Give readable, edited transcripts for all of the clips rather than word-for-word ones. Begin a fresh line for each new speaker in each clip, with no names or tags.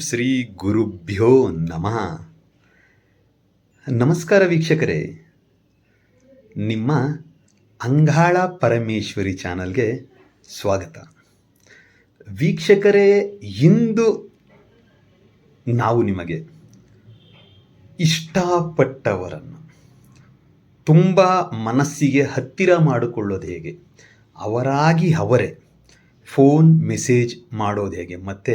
ಶ್ರೀ ಗುರುಭ್ಯೋ ನಮಃ. ನಮಸ್ಕಾರ ವೀಕ್ಷಕರೇ, ನಿಮ್ಮ ಅಂಗಾಳ ಪರಮೇಶ್ವರಿ ಚಾನಲ್ಗೆ ಸ್ವಾಗತ. ವೀಕ್ಷಕರೇ, ಇಂದು ನಾವು ನಿಮಗೆ ಇಷ್ಟಪಟ್ಟವರನ್ನು ತುಂಬ ಮನಸ್ಸಿಗೆ ಹತ್ತಿರ ಮಾಡಿಕೊಳ್ಳೋದು ಹೇಗೆ, ಅವರಾಗಿ ಅವರೇ ಫೋನ್ ಮೆಸೇಜ್ ಮಾಡೋದು ಹೇಗೆ, ಮತ್ತು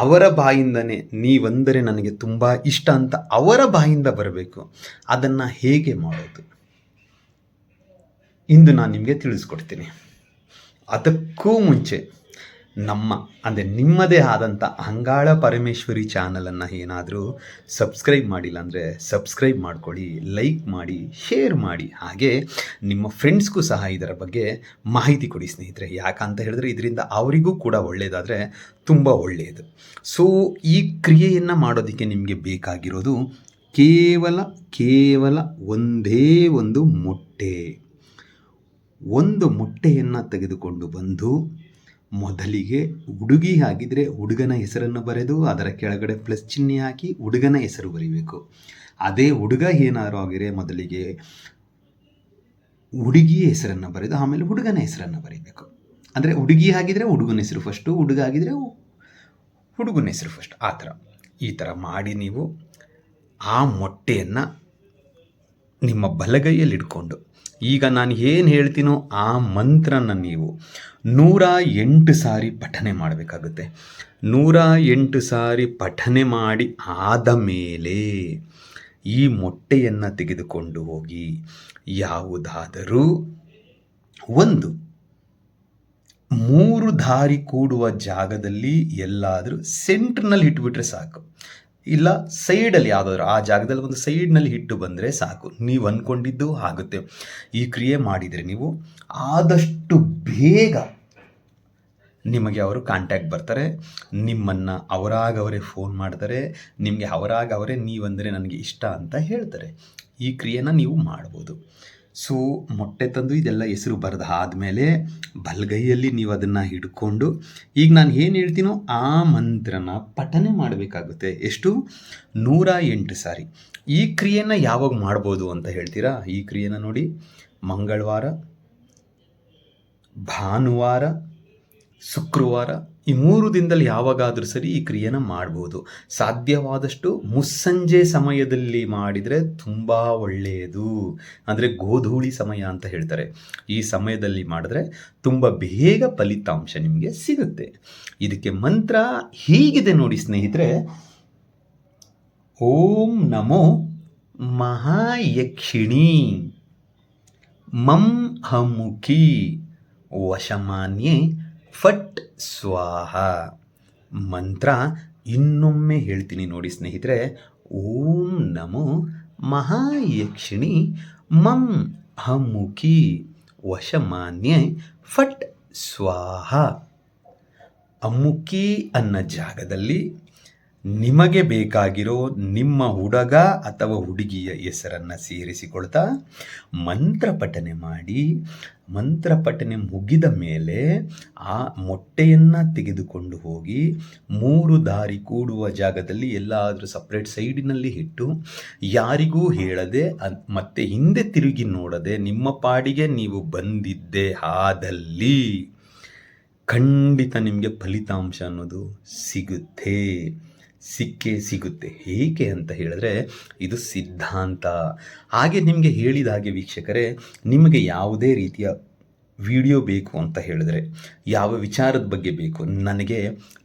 ಅವರ ಬಾಯಿಂದನೇ ನೀವಂದರೆ ನನಗೆ ತುಂಬ ಇಷ್ಟ ಅಂತ ಅವರ ಬಾಯಿಂದ ಬರಬೇಕು, ಅದನ್ನು ಹೇಗೆ ಮಾಡೋದು ಇಂದು ನಾನು ನಿಮಗೆ ತಿಳಿಸ್ಕೊಡ್ತೀನಿ. ಅದಕ್ಕೂ ಮುಂಚೆ ಅಂದರೆ ನಿಮ್ಮದೇ ಆದಂಥ ಅಂಗಾಳ ಪರಮೇಶ್ವರಿ ಚಾನಲನ್ನು ಏನಾದರೂ ಸಬ್ಸ್ಕ್ರೈಬ್ ಮಾಡಿಲ್ಲ ಅಂದರೆ ಸಬ್ಸ್ಕ್ರೈಬ್ ಮಾಡ್ಕೊಳ್ಳಿ, ಲೈಕ್ ಮಾಡಿ, ಶೇರ್ ಮಾಡಿ, ಹಾಗೆ ನಿಮ್ಮ ಫ್ರೆಂಡ್ಸ್ಗೂ ಸಹ ಇದರ ಬಗ್ಗೆ ಮಾಹಿತಿ ಕೊಡಿ ಸ್ನೇಹಿತರೆ. ಯಾಕಂತ ಹೇಳಿದ್ರೆ ಇದರಿಂದ ಅವರಿಗೂ ಕೂಡ ಒಳ್ಳೆಯದಾದರೆ ತುಂಬ ಒಳ್ಳೆಯದು. ಸೊ ಈ ಕ್ರಿಯೆಯನ್ನು ಮಾಡೋದಕ್ಕೆ ನಿಮಗೆ ಬೇಕಾಗಿರೋದು ಕೇವಲ ಒಂದೇ ಒಂದು ಮೊಟ್ಟೆ. ಒಂದು ಮೊಟ್ಟೆಯನ್ನು ತೆಗೆದುಕೊಂಡು ಬಂದು ಮೊದಲಿಗೆ ಹುಡುಗಿ ಆಗಿದ್ದರೆ ಹುಡುಗನ ಹೆಸರನ್ನು ಬರೆದು ಅದರ ಕೆಳಗಡೆ ಪ್ಲಸ್ ಚಿಹ್ನೆ ಹಾಕಿ ಹುಡುಗನ ಹೆಸರು ಬರೀಬೇಕು. ಅದೇ ಹುಡುಗ ಏನಾರು ಆಗಿದ್ರೆ ಮೊದಲಿಗೆ ಹುಡುಗಿಯ ಹೆಸರನ್ನು ಬರೆದು ಆಮೇಲೆ ಹುಡುಗನ ಹೆಸರನ್ನು ಬರೀಬೇಕು. ಅಂದರೆ ಹುಡುಗಿ ಆಗಿದ್ದರೆ ಹುಡುಗನ ಹೆಸರು ಫಸ್ಟು, ಹುಡುಗ ಆಗಿದ್ದರೆ ಹುಡುಗನ ಹೆಸರು ಫಸ್ಟ್. ಈ ಥರ ಮಾಡಿ ನೀವು ಆ ಮೊಟ್ಟೆಯನ್ನು ನಿಮ್ಮ ಬಲಗೈಯಲ್ಲಿ ಇಟ್ಕೊಂಡು, ಈಗ ನಾನು ಏನು ಹೇಳ್ತೀನೋ ಆ ಮಂತ್ರನ ನೀವು 108 ಸಾರಿ ಪಠನೆ ಮಾಡಬೇಕಾಗುತ್ತೆ. 108 ಸಾರಿ ಪಠನೆ ಮಾಡಿ ಆದ ಮೇಲೆ ಈ ಮೊಟ್ಟೆಯನ್ನು ತೆಗೆದುಕೊಂಡು ಹೋಗಿ ಯಾವುದಾದರೂ ಒಂದು 3 ದಾರಿ ಕೂಡುವ ಜಾಗದಲ್ಲಿ ಎಲ್ಲಾದರೂ ಸೆಂಟ್ರ್ನಲ್ಲಿ ಇಟ್ಬಿಟ್ರೆ ಸಾಕು. ಇಲ್ಲ ಸೈಡಲ್ಲಿ ಯಾವುದಾದ್ರು ಆ ಜಾಗದಲ್ಲಿ ಒಂದು ಸೈಡ್ನಲ್ಲಿ ಇಟ್ಟು ಬಂದರೆ ಸಾಕು. ನೀವು ಅಂದ್ಕೊಂಡಿದ್ದು ಆಗುತ್ತೆ. ಈ ಕ್ರಿಯೆ ಮಾಡಿದರೆ ನೀವು ಆದಷ್ಟು ಬೇಗ ನಿಮಗೆ ಅವರು ಕಾಂಟ್ಯಾಕ್ಟ್ ಬರ್ತಾರೆ, ನಿಮ್ಮನ್ನು ಅವರಾಗವರೇ ಫೋನ್ ಮಾಡ್ತಾರೆ, ನಿಮಗೆ ಅವರಾಗವರೇ ನೀವಂದರೆ ನನಗೆ ಇಷ್ಟ ಅಂತ ಹೇಳ್ತಾರೆ. ಈ ಕ್ರಿಯೆನ ನೀವು ಮಾಡ್ಬೋದು. ಸೊ ಮೊಟ್ಟೆ ತಂದು ಇದೆಲ್ಲ ಹೆಸರು ಬರೆದು ಆದಮೇಲೆ ಬಲಗೈಯಲ್ಲಿ ನೀವು ಅದನ್ನು ಹಿಡ್ಕೊಂಡು ಈಗ ನಾನು ಏನು ಹೇಳ್ತೀನೋ ಆ ಮಂತ್ರನ ಪಠನೆ ಮಾಡಬೇಕಾಗುತ್ತೆ. ಎಷ್ಟು? 108 ಸಾರಿ. ಈ ಕ್ರಿಯೆನ ಯಾವಾಗ ಮಾಡ್ಬೋದು ಅಂತ ಹೇಳ್ತೀರಾ? ಈ ಕ್ರಿಯೆನ ನೋಡಿ, ಮಂಗಳವಾರ, ಭಾನುವಾರ, ಶುಕ್ರವಾರ, ಈ 3 ದಿನದಲ್ಲಿ ಯಾವಾಗಾದರೂ ಸರಿ ಈ ಕ್ರಿಯೆನ ಮಾಡ್ಬೋದು. ಸಾಧ್ಯವಾದಷ್ಟು ಮುಸ್ಸಂಜೆ ಸಮಯದಲ್ಲಿ ಮಾಡಿದರೆ ತುಂಬ ಒಳ್ಳೆಯದು. ಅಂದರೆ ಗೋಧೂಳಿ ಸಮಯ ಅಂತ ಹೇಳ್ತಾರೆ. ಈ ಸಮಯದಲ್ಲಿ ಮಾಡಿದ್ರೆ ತುಂಬ ಬೇಗ ಫಲಿತಾಂಶ ನಿಮಗೆ ಸಿಗುತ್ತೆ. ಇದಕ್ಕೆ ಮಂತ್ರ ಹೀಗಿದೆ ನೋಡಿ ಸ್ನೇಹಿತರೆ. ಓಂ ನಮೋ ಮಹಾಯಕ್ಷಿಣಿ ಮಂ ಹಮುಖಿ ವಶಮಾನ್ಯೆ ಫಟ್ ಸ್ವಾಹ. ಮಂತ್ರ ಇನ್ನೊಮ್ಮೆ ಹೇಳ್ತೀನಿ ನೋಡಿ ಸ್ನೇಹಿತರೆ. ಓಂ ನಮೋ ಮಹಾಯಕ್ಷಿಣಿ ಮಂ ಹಮುಖಿ ವಶಮಾನ್ಯೆ ಫಟ್ ಸ್ವಾಹ. ಅಮುಖಿ ಅನ್ನೋ ಜಾಗದಲ್ಲಿ ನಿಮಗೆ ಬೇಕಾಗಿರೋ ನಿಮ್ಮ ಹುಡುಗ ಅಥವಾ ಹುಡುಗಿಯ ಹೆಸರನ್ನು ಸೇರಿಸಿಕೊಳ್ತಾ ಮಂತ್ರ ಪಠನೆ ಮಾಡಿ, ಮಂತ್ರ ಪಠನೆ ಮುಗಿದ ಮೇಲೆ ಆ ಮೊಟ್ಟೆಯನ್ನು ತೆಗೆದುಕೊಂಡು ಹೋಗಿ 3 ದಾರಿ ಕೂಡುವ ಜಾಗದಲ್ಲಿ ಎಲ್ಲಾದರೂ ಸಪ್ರೇಟ್ ಸೈಡಿನಲ್ಲಿ ಇಟ್ಟು ಯಾರಿಗೂ ಹೇಳದೆ ಮತ್ತೆ ಹಿಂದೆ ತಿರುಗಿ ನೋಡದೆ ನಿಮ್ಮ ಪಾಡಿಗೆ ನೀವು ಬಂದಿದ್ದೇ ಆದಲ್ಲಿ ಖಂಡಿತ ನಿಮಗೆ ಫಲಿತಾಂಶ ಅನ್ನೋದು ಸಿಕ್ಕೇ ಸಿಗುತ್ತೆ. ಹೇಗೆ ಅಂತ ಹೇಳಿದ್ರೆ ಇದು ಸಿದ್ಧಾಂತ. ಹಾಗೆ ನಿಮಗೆ ಹೇಳಿದ ಹಾಗೆ ವೀಕ್ಷಕರೇ, ನಿಮಗೆ ಯಾವುದೇ ರೀತಿಯ ವಿಡಿಯೋ ಬೇಕು ಅಂತ ಹೇಳಿದ್ರೆ, ಯಾವ ವಿಚಾರದ ಬಗ್ಗೆ ಬೇಕು ನನಗೆ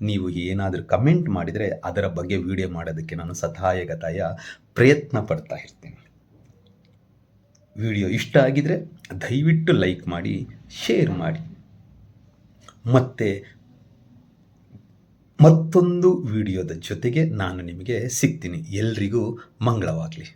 ನೀವು ಏನಾದರೂ ಕಮೆಂಟ್ ಮಾಡಿದರೆ ಅದರ ಬಗ್ಗೆ ವಿಡಿಯೋ ಮಾಡೋದಕ್ಕೆ ನಾನು ಸತಾಯ ಪ್ರಯತ್ನ ಪಡ್ತಾ ಇರ್ತೀನಿ. ವಿಡಿಯೋ ಇಷ್ಟ ಆಗಿದರೆ ದಯವಿಟ್ಟು ಲೈಕ್ ಮಾಡಿ, ಶೇರ್ ಮಾಡಿ. ಮತ್ತು ಮತ್ತೊಂದು ವಿಡಿಯೋದ ಜೊತೆಗೆ ನಾನು ನಿಮಗೆ ಸಿಗ್ತೀನಿ. ಎಲ್ರಿಗೂ ಮಂಗಳವಾಗಲಿ.